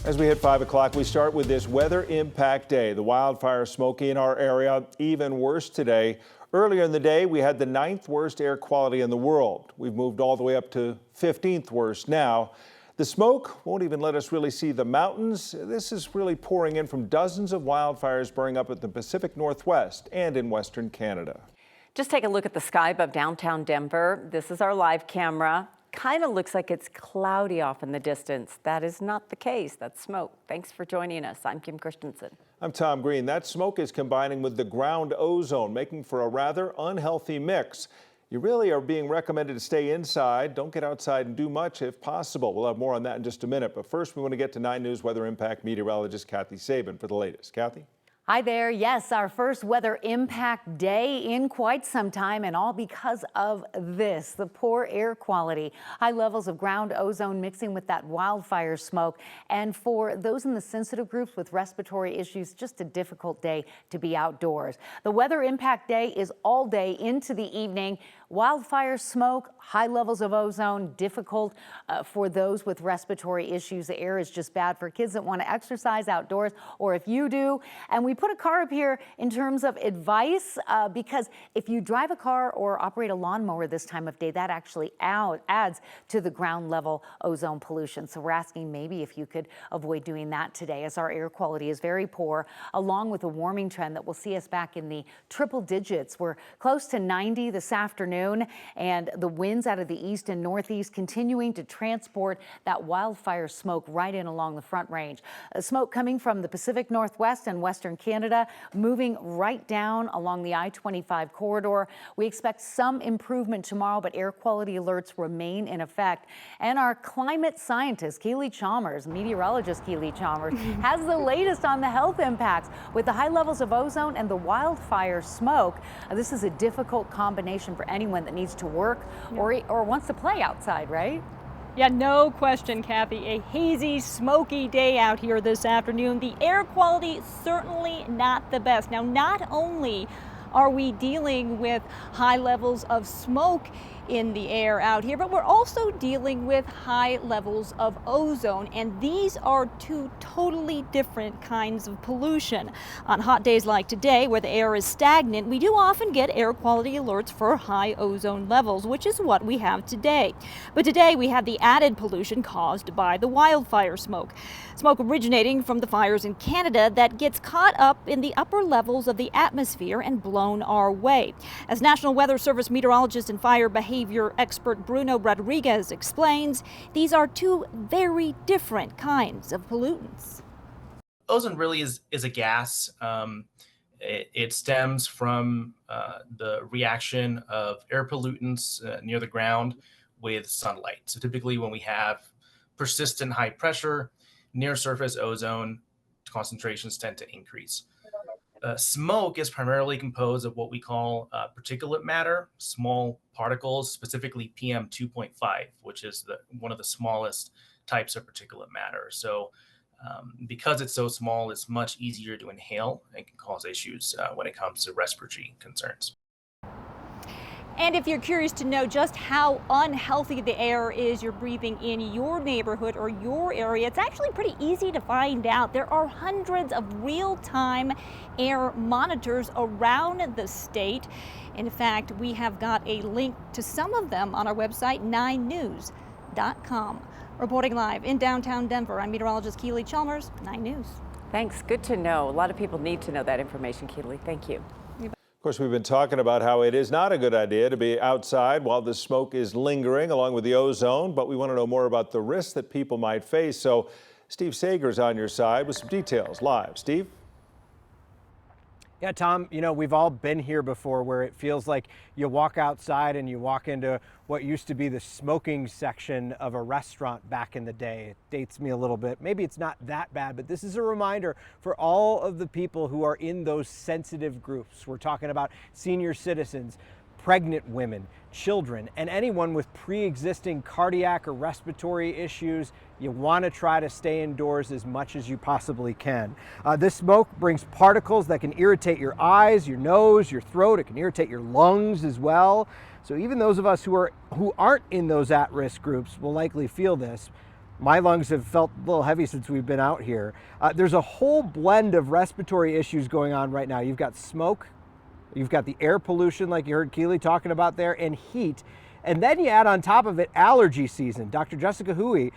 As we hit 5 o'clock, we start with this weather impact day. The wildfire smoke in our area, even worse today. Earlier in the day, we had the 9th worst air quality in the world. We've moved all the way up to 15th worst now. The smoke won't even let us really see the mountains. This is really pouring in from dozens of wildfires burning up at the Pacific Northwest and in Western Canada. Just take a look at the sky above downtown Denver. This is our live camera. Kind of looks like it's cloudy off in the distance. That is not the case. That's smoke. Thanks for joining us. I'm Kim Christensen. I'm Tom Green. That smoke is combining with the ground ozone, making for a rather unhealthy mix. You really are being recommended to stay inside. Don't get outside and do much if possible. We'll have more on that in just a minute. But first, we want to get to 9 News Weather Impact meteorologist Kathy Sabin for the latest. Kathy? Hi there. Yes, our first weather impact day in quite some time, and all because of this, the poor air quality. High levels of ground ozone mixing with that wildfire smoke. And for those in the sensitive groups with respiratory issues, just a difficult day to be outdoors. The weather impact day is all day into the evening. Wildfire smoke, high levels of ozone, difficult for those with respiratory issues. The air is just bad for kids that want to exercise outdoors, or if you do. And we put a car up here in terms of advice because if you drive a car or operate a lawnmower this time of day, that actually adds to the ground level ozone pollution. So we're asking maybe if you could avoid doing that today, as our air quality is very poor, along with a warming trend that will see us back in the triple digits. We're close to 90 this afternoon, and the winds out of the east and northeast continuing to transport that wildfire smoke right in along the Front Range. Smoke coming from the Pacific Northwest and Western Canada, moving right down along the I-25 corridor. We expect some improvement tomorrow, but air quality alerts remain in effect. And our climate scientist, Keely Chalmers, meteorologist Keely Chalmers, has the latest on the health impacts. With the high levels of ozone and the wildfire smoke, this is a difficult combination for anyone that needs to work or wants to play outside, right? Yeah, no question, Kathy. A hazy, smoky day out here this afternoon. The air quality certainly not the best. Now, not only are we dealing with high levels of smoke in the air out here, but we're also dealing with high levels of ozone, and these are two totally different kinds of pollution. On hot days like today, where the air is stagnant, we do often get air quality alerts for high ozone levels, which is what we have today. But today we have the added pollution caused by the wildfire smoke. Smoke originating from the fires in Canada that gets caught up in the upper levels of the atmosphere and blown our way. As National Weather Service meteorologist and fire behavior expert Bruno Rodriguez explains, these are two very different kinds of pollutants. Ozone really is a gas. It stems from the reaction of air pollutants near the ground with sunlight. So typically when we have persistent high pressure, near surface ozone concentrations tend to increase. Smoke is primarily composed of what we call particulate matter, small particles, specifically PM 2.5, which is one of the smallest types of particulate matter. So because it's so small, it's much easier to inhale and can cause issues when it comes to respiratory concerns. And if you're curious to know just how unhealthy the air is you're breathing in your neighborhood or your area, it's actually pretty easy to find out. There are hundreds of real-time air monitors around the state. In fact, we have got a link to some of them on our website, 9news.com. Reporting live in downtown Denver, I'm meteorologist Keely Chalmers, 9 News. Thanks. Good to know. A lot of people need to know that information, Keely. Thank you. Of course, we've been talking about how it is not a good idea to be outside while the smoke is lingering along with the ozone, but we want to know more about the risks that people might face. So Steve Sager's on your side with some details live. Steve? Yeah, Tom, you know, we've all been here before where it feels like you walk outside and you walk into what used to be the smoking section of a restaurant back in the day. It dates me a little bit. Maybe it's not that bad, but this is a reminder for all of the people who are in those sensitive groups. We're talking about senior citizens, pregnant women, children, and anyone with pre-existing cardiac or respiratory issues. You want to try to stay indoors as much as you possibly can. This smoke brings particles that can irritate your eyes, your nose, your throat. It can irritate your lungs as well. So even those of us who aren't in those at-risk groups will likely feel this. My lungs have felt a little heavy since we've been out here. There's a whole blend of respiratory issues going on right now. You've got smoke, you've got the air pollution like you heard Keely talking about there, and heat. And then you add on top of it allergy season. Dr. Jessica Huey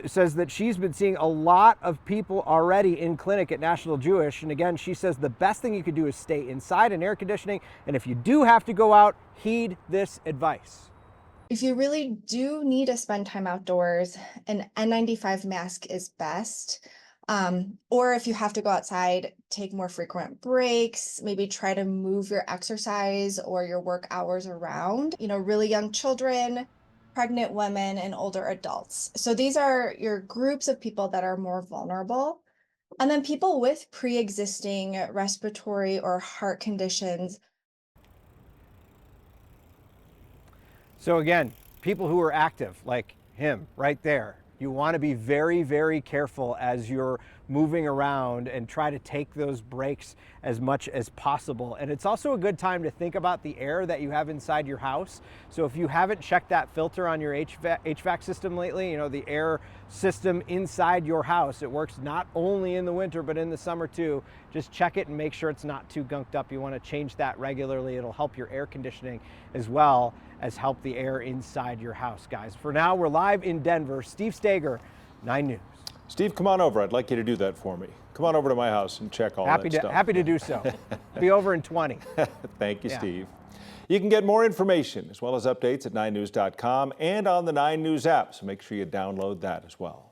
says that she's been seeing a lot of people already in clinic at National Jewish. And again, she says the best thing you could do is stay inside in air conditioning. And if you do have to go out, heed this advice. If you really do need to spend time outdoors, an N95 mask is best. Or if you have to go outside, take more frequent breaks, maybe try to move your exercise or your work hours around, really young children, pregnant women, and older adults. So these are your groups of people that are more vulnerable. And then people with pre-existing respiratory or heart conditions. So again, people who are active, like him right there, you want to be very, very careful as you're moving around and try to take those breaks as much as possible. And it's also a good time to think about the air that you have inside your house. So if you haven't checked that filter on your HVAC system lately, the air system inside your house, it works not only in the winter, but in the summer too. Just check it and make sure it's not too gunked up. You want to change that regularly. It'll help your air conditioning as well as help the air inside your house, guys. For now, we're live in Denver. Steve Stager, 9 News. Steve, come on over. I'd like you to do that for me. Come on over to my house and check all that stuff. Happy to do so. Be over in 20. Thank you, Steve. You can get more information as well as updates at 9news.com and on the 9 News app, so make sure you download that as well.